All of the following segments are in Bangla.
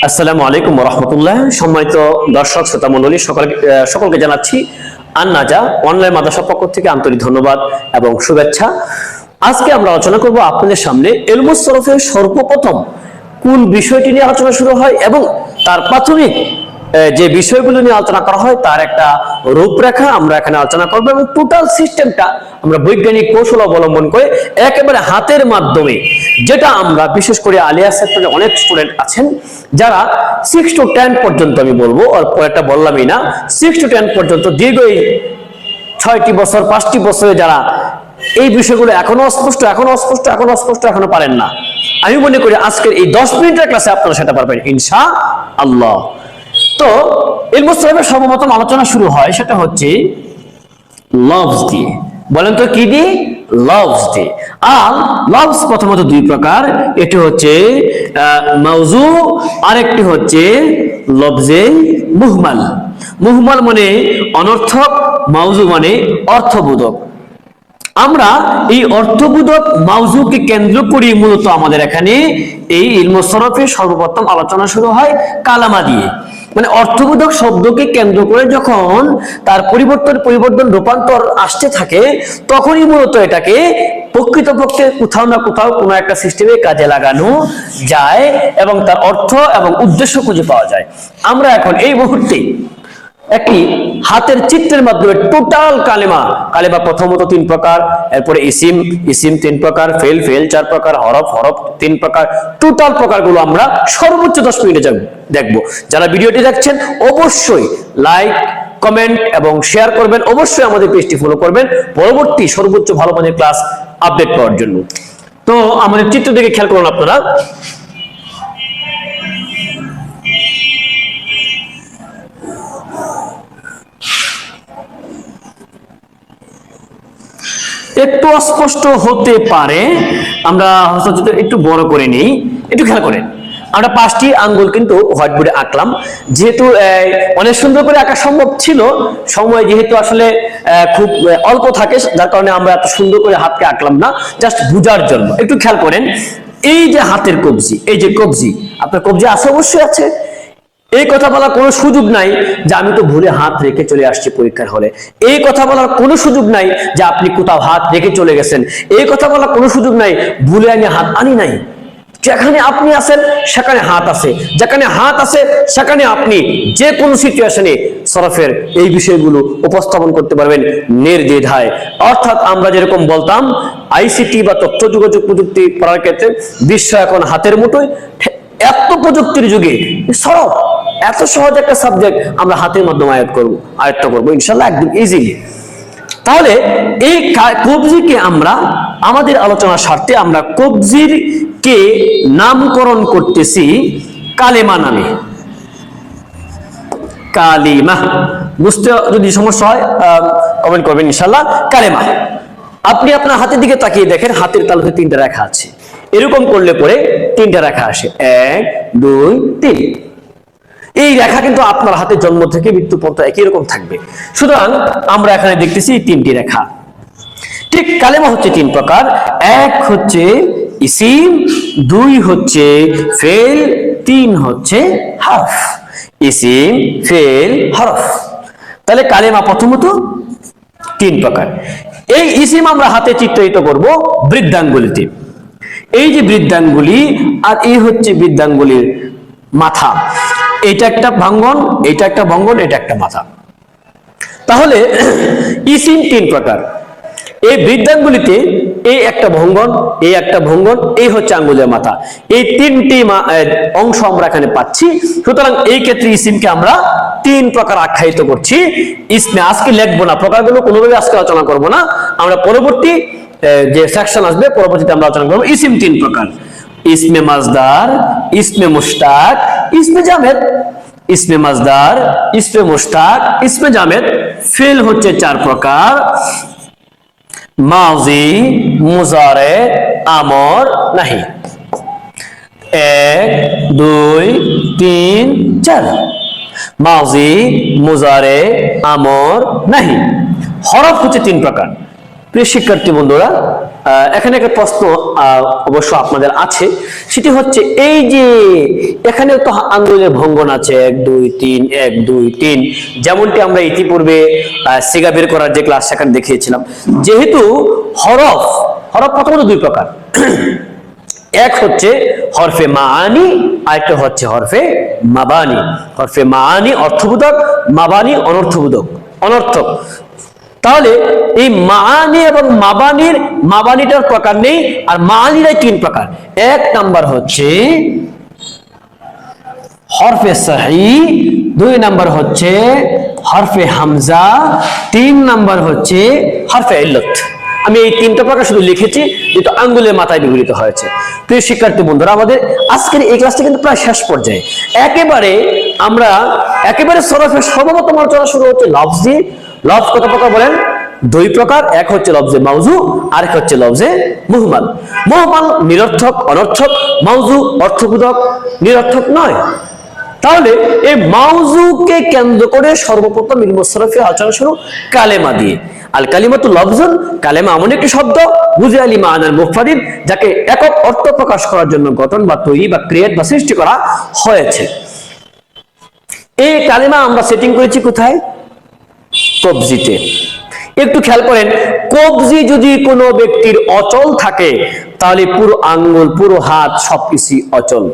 আসসালামু আলাইকুম ওয়া রাহমাতুল্লাহ। সম্মানিত দর্শক শ্রোতা মণ্ডলী সকলকে জানাচ্ছি আন-নাজা অনলাইন মাদ্রাসা পক্ষ থেকে আন্তরিক ধন্যবাদ এবং শুভেচ্ছা। আজকে আমরা আলোচনা করব আপনাদের সামনে ইলমুস সরফের সর্বপ্রথম কোন বিষয়টি নিয়ে আলোচনা শুরু হয় এবং তার প্রাথমিক যে বিষয়গুলো নিয়ে আলোচনা করা হয় তার একটা রূপরেখা আমরা এখানে আলোচনা করব এবং টোটাল সিস্টেমটা আমরা বৈজ্ঞানিক কৌশল অবলম্বন করে একেবারে হাতের মাধ্যমে, যেটা আমরা বিশেষ করে আলিয়া সেক্টরে অনেক স্টুডেন্ট আছেন যারা 6 to 10 পর্যন্ত, আমি বলবো আর পরেরটা বললামই না, 6 to 10 পর্যন্ত দীর্ঘ 6টি বছর 5টি বছরে যারা এই বিষয়গুলো এখনো অস্পষ্ট পারেন না, আমি মনে করি আজকের এই 10 মিনিটের ক্লাসে আপনারা সেটা পারবেন ইনশাআল্লাহ। তো ইলমুস সরফের সর্বপ্রথম আলোচনা শুরু হয় সেটা হচ্ছে লফজ দিয়ে। বলেন তো কি দিয়ে? লফজ দিয়ে। আর লফজ প্রথমত দুই প্রকার, এটি হচ্ছে মাউজু, আরেকটি হচ্ছে লফজে মুহমাল। মুহমাল মানে অনর্থক, মাউজু মানে অর্থবোধক। আমরা এই অর্থবোধক মাউজুকে কেন্দ্র করি মূলত আমাদের এখানে এই ইলমুস সরফের সর্বপ্রথম আলোচনা শুরু হয় কালামা দিয়ে। মানে অর্থবোধক শব্দকে কেন্দ্র করে যখন তার পরিবর্তন রূপান্তর আসতে থাকে তখনই মূলত এটাকে প্রকৃতপক্ষে কোথাও না কোথাও কোনো একটা সিস্টেমে কাজে লাগানো যায় এবং তার অর্থ এবং উদ্দেশ্য খুঁজে পাওয়া যায়। আমরা এখন এই মুহূর্তে একটি হাতের চিত্রের মাধ্যমে টোটাল কালেমা প্রথমত 3 প্রকার, এরপরে ইসিম 3 প্রকার, ফেল 4 প্রকার, হরফ 3 প্রকার, টোটাল প্রকারগুলো আমরা সর্বোচ্চ 10 মিনিটে দেখব। যারা ভিডিওটি দেখছেন অবশ্যই লাইক, কমেন্ট এবং শেয়ার করবেন, অবশ্যই আমাদের পেজটি ফলো করবেন পরবর্তী সর্বোচ্চ ভালো মানের ক্লাস আপডেট পাওয়ার জন্য। তো আমাদের চিত্র দিকে খেয়াল করুন আপনারা। একটু অস্পষ্ট হতে পারে, আমরা একটু বড় করে নিই, একটু খেয়াল করেন। আমরা 5টি আঙ্গুল কিন্তু হোয়াইট বোর্ডে আঁকলাম, যেহেতু অনেক সুন্দর করে আঁকা সম্ভব ছিল, সময় যেহেতু আসলে খুব অল্প থাকে যার কারণে আমরা এত সুন্দর করে হাতকে আঁকলাম না, জাস্ট বোঝার জন্য। একটু খেয়াল করেন, এই যে হাতের কবজি, এই যে কবজি, আপনার কবজি আছে? অবশ্যই আছে। এই কথা বলার কোনো সুযোগ নাই যে আমি তো ভুলে হাত রেখে চলে আসছি পরীক্ষার হলে। এই কথা বলার কোনো সুযোগ নাই যে আপনি কোথাও হাত রেখে চলে গেছেন। এই কথা বলার কোনো সুযোগ নাই ভুলে আমি হাত আনি নাই। যেখানে আপনি আছেন সেখানে হাত আছে, যেখানে হাত আছে সেখানে আপনি যে কোনো সিচুয়েশনে সরফের এই বিষয়গুলো উপস্থাপন করতে পারবেন নির্দ্বিধায়। অর্থাৎ আমরা যেরকম বলতাম আইসিটি বা তথ্য যোগাযোগ প্রযুক্তি পড়ার ক্ষেত্রে বিশ্ব এখন হাতের মুঠোয়, এত প্রযুক্তির যুগে সরফ এত সহজ একটা সাবজেক্ট আমরা হাতের মাধ্যমে আয়ত্ত করবো ইনশাল্লাহ একদম ইজিলি। তাহলে এই কবজিকে আমরা আমাদের আলোচনার স্বার্থে আমরা কবজির কে নামকরণ করতেছি কালেমা নামে। কালিমা বুঝতে যদি সমস্যা হয় কমেন্ট করবেন ইনশাল্লাহ। কালেমা, আপনি আপনার হাতের দিকে তাকিয়ে দেখেন, হাতের তালুতে 3টা রেখা আছে। এরকম করলে পরে 3টা রেখা আসে, 1 2 3। এই রেখা কিন্তু আপনার হাতে জন্ম থেকে মৃত্যু পর্যন্ত একই রকম থাকবে। সুতরাং আমরা এখানে দেখতেছি 3টি রেখা। ঠিক কালেমা হচ্ছে 3 প্রকার, 1 হচ্ছে ইসিম, 2 হচ্ছে ফেল, 3 হচ্ছে হরফ। ইসিম, ফেল, হরফ। তাহলে কালেমা প্রথমত 3 প্রকার। এই ইসিম আমরা হাতে চিত্রায়িত করব বৃদ্ধাঙ্গুলিতে। এই যে বৃদ্ধাঙ্গুলি আর এই হচ্ছে বৃদ্ধাঙ্গুলির মাথা, এটা একটা ভাঙ্গন, এটা একটা ভঙ্গন, এটা একটা মাথা। তাহলে ইসিম 3 প্রকার। এই বৃদ্ধাঙ্গুলিতে এই একটা ভঙ্গন, এই একটা ভঙ্গন, এই হচ্ছে আঙ্গুলের মাথা, এই 3টি অংশ আমরা এখানে পাচ্ছি। সুতরাং এই ক্ষেত্রে ইসিমকে আমরা 3 প্রকার আখ্যায়িত করছি। ইসমে আজকে লিখবো না, প্রকারগুলো কোনোভাবে আজকে আলোচনা করবো না, আমরা পরবর্তী যে সেকশন আসবে পরবর্তীতে আমরা আলোচনা করবো। ইসিম 3 প্রকার: ইসমে মাজদার, ইসমে মুশতাক, ইসমে জামেদ। ইসমে মাজদার, ইসমে মুশতাক, ইসমে জামেদ। ফেল হচ্ছে 4 প্রকার: মাজি, মুজারে, আমর, নাহি। 1 2 3 4। মাজি, মুজারে, আমর, নাহি। হরফ হচ্ছে 3 প্রকার। প্রিয় শিক্ষার্থী বন্ধুরা, এখানে একটা প্রশ্ন অবশ্য আপনাদের আছে, সেটি হচ্ছে এই যে এখানে তো আঙ্গুলের ভঙ্গন আছে 1 2 3 1 2 3, যেমনটি আমরা ইতিপূর্বে সিগা বের করার যে ক্লাস সেখানে দেখিয়েছিলাম। যেহেতু হরফ প্রথমত দুই প্রকার, এক হচ্ছে হরফে মাআনি, আরেকটা হচ্ছে হরফে মাবানি। হরফে মাআনি অর্থবোধক, মাবানি অনর্থক। তাহলে এই মাআনি এবং মাবানিটার প্রকার নেই, আর মাআনিটাই 3 প্রকার। এক নাম্বার হচ্ছে হরফে সহি, 2 নাম্বার হচ্ছে হরফে হামজা, 3 নাম্বার হচ্ছে হরফে ইল্লত। আমি এই 3টা প্রকার শুধু লিখেছি, যেটা আঙ্গুলের মাথায় ব্যবহৃত হয়েছে। প্রিয় শিক্ষার্থী বন্ধুরা, আমাদের আজকের এই ক্লাসটা কিন্তু প্রায় শেষ পর্যায়ে। একেবারে সরফের সর্বপ্রথম আলোচনা শুরু হচ্ছে লফজ দিয়ে। লফজ কত প্রকার বলেন? 2 প্রকার। এক হচ্ছে লফজে মাউজু, আরেক হচ্ছে লফজে মুহমাল। মুহমাল নিরর্থক, অনর্থক। মাউজু অর্থবোধক, নিরর্থক নয়। তাহলে এই মাউজুকে কেন্দ্র করে সর্বপ্রথম ইলমুস সরফের আলোচনা শুরু কালেমা দিয়ে। আল কালিমাতু লফজুন, কালেমা এমন একটি শব্দ বুঝে আলি মানাল মুফরাদিন, যাকে একক অর্থ প্রকাশ করার জন্য গঠন বা তৈরি বা ক্রিয়েট বা সৃষ্টি করা হয়েছে। এই কালেমা আমরা সেটিং করেছি কোথায়? কবজিতে। একটু খেয়াল করেন, কবজি যদি কোনো ব্যক্তির অচল থাকে, তাহলে পুরো আঙ্গুল, পুরো হাত সবকিছু অচল।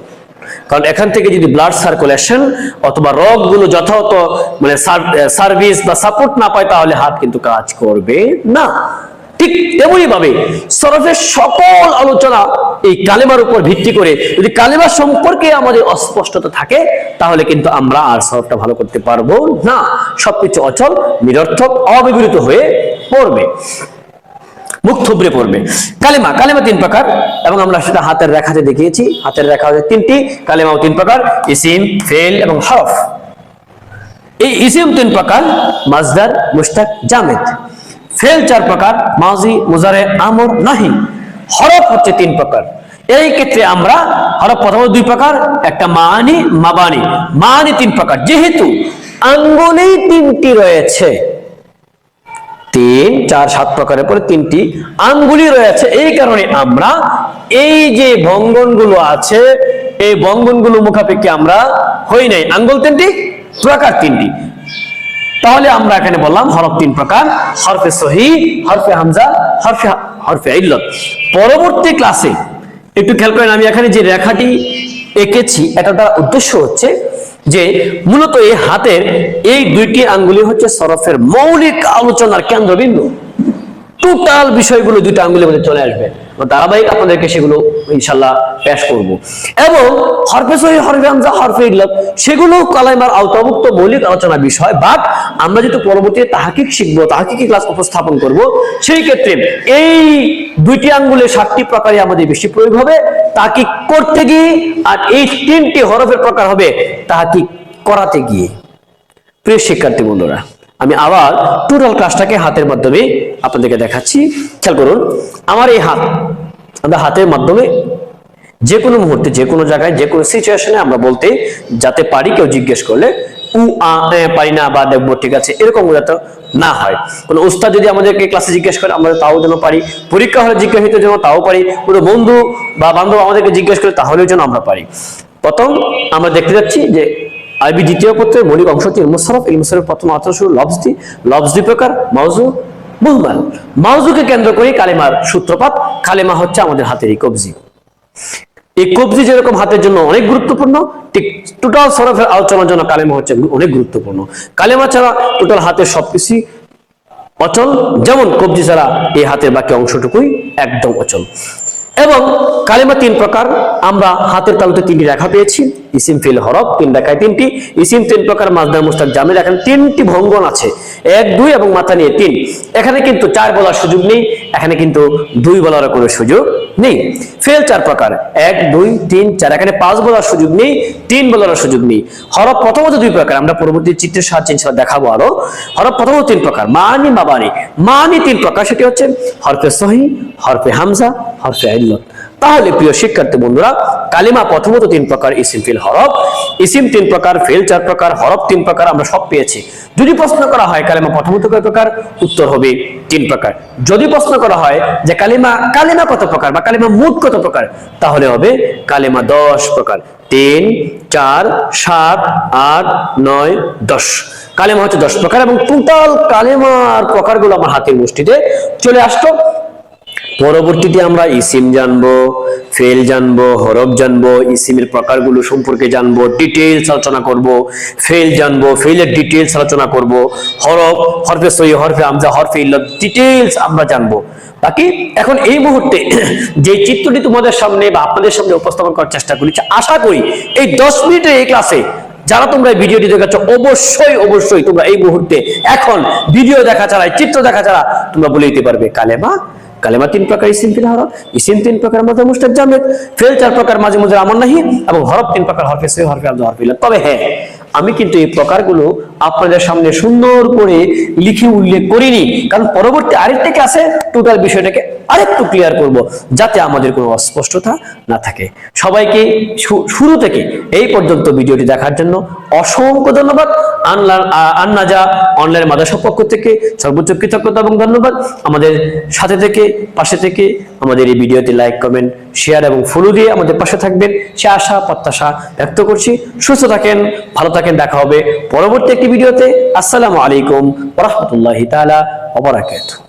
কারণ এখান থেকে যদি ব্লাড সার্কুলেশন অথবা রগগুলো যথাযথ মানে সার্ভিস বা সাপোর্ট না পায়, তাহলে হাত কিন্তু কাজ করবে না। ঠিক তেমনি ভাবে সরফের সকল আলোচনা এই কালেমার উপর ভিত্তি করে। যদি কালেমা সম্পর্কে আমাদের অস্পষ্টতা থাকে, তাহলে কিন্তু আমরা আর সরফটা ভালো করতে পারবো না। সবকিছু অচল, নিরর্থক, অব্যবহৃত হয়ে পড়বে, মুখ থুবড়ে পড়বে। কালেমা 3 প্রকার, এবং আমরা সেটা হাতের রেখাতে দেখিয়েছি। হাতের রেখা হচ্ছে 3টি, কালেমাও 3 প্রকার, ইসিম, ফেল এবং হরফ। এই ইসিম 3 প্রকার, মাজদার, মুশতাক, জামেদ। ফেল 4 প্রকার, মাজি, মুজারে, আমর, নাহি। হরফ হচ্ছে 3 প্রকার। এই ক্ষেত্রে আমরা হরফ প্রথমত 2 প্রকার, একটা মাআনি, মাবানি। মাআনি 3 প্রকার, যেহেতু আঙ্গুলেই 3টি রয়েছে, 3 4 7 প্রকারের পরে 3টি আঙ্গুলি রয়েছে, এই কারণে আমরা এই যে ভঙ্গনগুলো আছে, এই ভঙ্গনগুলো মুখাপেক্ষি আমরা হই নাই। আঙ্গুল 3টি, প্রকার 3টি। তাহলে আমরা এখানে বললাম হরফ 3 প্রকার, হরফে সহি, হরফে হামজা, হরফে ইল্লত। পরবর্তী ক্লাসে একটু খেয়াল করেন, আমি এখানে যে রেখাটি এঁকেছি, এটার উদ্দেশ্য হচ্ছে যে মূলত এই হাতের এই 2টি আঙ্গুলি হচ্ছে সরফের মৌলিক আলোচনার কেন্দ্রবিন্দু। টোটাল বিষয়গুলো 2টা আঙ্গুলের মধ্যে চলে আসবে, ধারাবাহিক আপনাদেরকে সেগুলো ইনশাআল্লাহ পেশ করব। এবং হরফে সহি, হরফে হামজা, হরফে ইল্লত সেগুলো কালেমার আওতাভুক্ত মৌলিক আলোচনা বিষয়। বাট আমরা যেহেতু পরবর্তীতে তাহকিক শিখবো, তাহকিকি ক্লাস উপস্থাপন করব, সেই ক্ষেত্রে এই 2টি আঙ্গুলের 7টি প্রকারে আমাদের বেশি প্রয়োগ হবে তাহকিক করতে গিয়ে, আর এই 3টি হরফের প্রকার হবে তাহকিক করাতে গিয়ে। প্রিয় শিক্ষার্থী বন্ধুরা, আমি আবার টোটাল ক্লাসটাকে হাতের মাধ্যমে আপনাদেরকে দেখাচ্ছি। খেয়াল করুন, আমার এই হাত, আমরা হাতের মাধ্যমে যে কোনো মুহূর্তে, যে কোনো জায়গায়, যে কোনো সিচুয়েশনে আমরা বলতে যাতে পারি, কেউ জিজ্ঞেস করলে পারি না বা দেখবো ঠিক আছে এরকম যাতে না হয়। কোনো উস্তাদ যদি আমাদেরকে ক্লাসে জিজ্ঞেস করে, আমরা তাও যেন পারি। পরীক্ষা হলে জিজ্ঞাসিত যেন তাও পারি। কোনো বন্ধু বা বান্ধব আমাদেরকে জিজ্ঞেস করে, তাহলেও যেন আমরা পারি। প্রথম আমরা দেখতে যাচ্ছি যে আরবি দ্বিতীয় পত্রের মৌলিক অংশটি ইলমুস সরফ। ইলমুস সরফের প্রথম আলোচনা শুরু লফজ 2 প্রকার, মাউজু, মুহমাল। মাউজুকে কেন্দ্র করে কালেমার সূত্রপাত। কালেমা হচ্ছে আমাদের হাতের এই কবজি। এই কবজি যেরকম হাতের জন্য অনেক গুরুত্বপূর্ণ, ঠিক টোটাল সরফের আলোচনার জন্য কালেমা হচ্ছে অনেক গুরুত্বপূর্ণ। কালেমা ছাড়া টোটাল হাতের সবকিছু অচল, যেমন কবজি ছাড়া এই হাতের বাকি অংশটুকুই একদম অচল। এবং কালেমা 3 প্রকার, আমরা হাতের তালুতে 3টি রেখা পেয়েছি, ইসিম, ফিল, হরফ 3 রেখায় 3টি। ইসিম 3 প্রকার, মাজদার, মুশতাক, জামেদ। এখানে 3টি ভঙ্গন আছে, 1 2 এবং মাথা নিয়ে 3। এখানে কিন্তু 4 বলার সুযোগ নেই, এখানে কিন্তু 2 বলার কোনো সুযোগ নেই। ফেল 4 প্রকার, 1 2 3 4। এখানে 5 বলার সুযোগ নেই, 3 বলার সুযোগ নেই। হরফ প্রথমত 2 প্রকার, আমরা পরবর্তী চিত্রের সাহায্যে ইনশাআল্লাহ দেখাবো আরো। হরফ প্রথমত 3 প্রকার, মানি, মাবানি। মানি 3 প্রকার, সেটি হচ্ছে হরফে সহি, হরফে হামজা, হরফে ইল্লত। তাহলে প্রিয় শিক্ষার্থী বন্ধুরা, কালিমা প্রথমত 3 প্রকার, ইসিম, ফিল, হরফ। ইসিম 3 প্রকার, ফেল 4 প্রকার, হরফ 3 প্রকার, আমরা সব পেয়েছি। যদি প্রশ্ন করা হয় কালিমা প্রথমত কয় প্রকার, উত্তর হবে 3 প্রকার। যদি প্রশ্ন করা হয় যে কালিমা কত প্রকার বা কালিমা মোট কত প্রকার, তাহলে হবে কালিমা 10 প্রকার। 3, 4, 7, 8, 9, 10 কালিমা হচ্ছে 10 প্রকার, এবং টোটাল কালিমার প্রকারগুলো আমার হাতের মুষ্টিতে চলে আসতো। পরবর্তীতে আমরা ইসিম জানবো, ফেল জানবো, হরফ জানবো, ইসিমের প্রকারগুলো সম্পর্কে জানবো, ডিটেইলস আলোচনা করব, ফেল জানবো, ফেলের ডিটেইলস আলোচনা করব, হরফে সহি, হরফে হামজা, হরফে ইল্লাত ডিটেইলস আমরা জানবো। বাকি এখন এই মুহূর্তে যে চিত্রটি তোমাদের সামনে বা আপনাদের সামনে উপস্থাপন করার চেষ্টা করেছি, আশা করি এই 10 মিনিটের এই ক্লাসে যারা তোমরা এই ভিডিওটি দেখাচ্ছ, অবশ্যই তোমরা এই মুহূর্তে এখন ভিডিও দেখা ছাড়া, চিত্র দেখা ছাড়া তোমরা বলে দিতে পারবে কালেমা 3 প্রকার, ইসিম ফিল হরফ, ইসিম 3 প্রকার মাঝে মুস্তাক জামেদ, ফেল 4 প্রকার মাঝে মুজার আমল নাহি, এবং হরফ 3 প্রকার, হরফে সহি, হরফে হামজা, হরফে ইল্লাত। তবে হ্যাঁ, আমি কিন্তু এই প্রকারগুলো আপনাদের সামনে সুন্দর করে লিখে উল্লেখ করিনি, কারণ পরবর্তী আরেকটা ক্লাসে টোটাল বিষয়টাকে আরেকটু ক্লিয়ার করব, যাতে আমাদের কোনো অস্পষ্টতা না থাকে। সবাইকে শুরু থেকে এই পর্যন্ত ভিডিওটি দেখার জন্য অসংখ্য ধন্যবাদ। আন্নাজা অনলাইন মাদ্রাসার পক্ষ থেকে সর্বোচ্চ কৃতজ্ঞতা এবং ধন্যবাদ। আমাদের সাথে থেকে, পাশে থেকে আমাদের এই ভিডিওতে লাইক, কমেন্ট, শেয়ার এবং ফলো দিয়ে আমাদের পাশে থাকবেন, সে আশা প্রত্যাশা ব্যক্ত করছি। সুস্থ থাকেন, ভালো থাকেন, দেখা হবে পরবর্তী একটি ভিডিওতে। আসসালামু আলাইকুম ওয়া রাহমাতুল্লাহি তাআলা ওয়া বারাকাতুহু।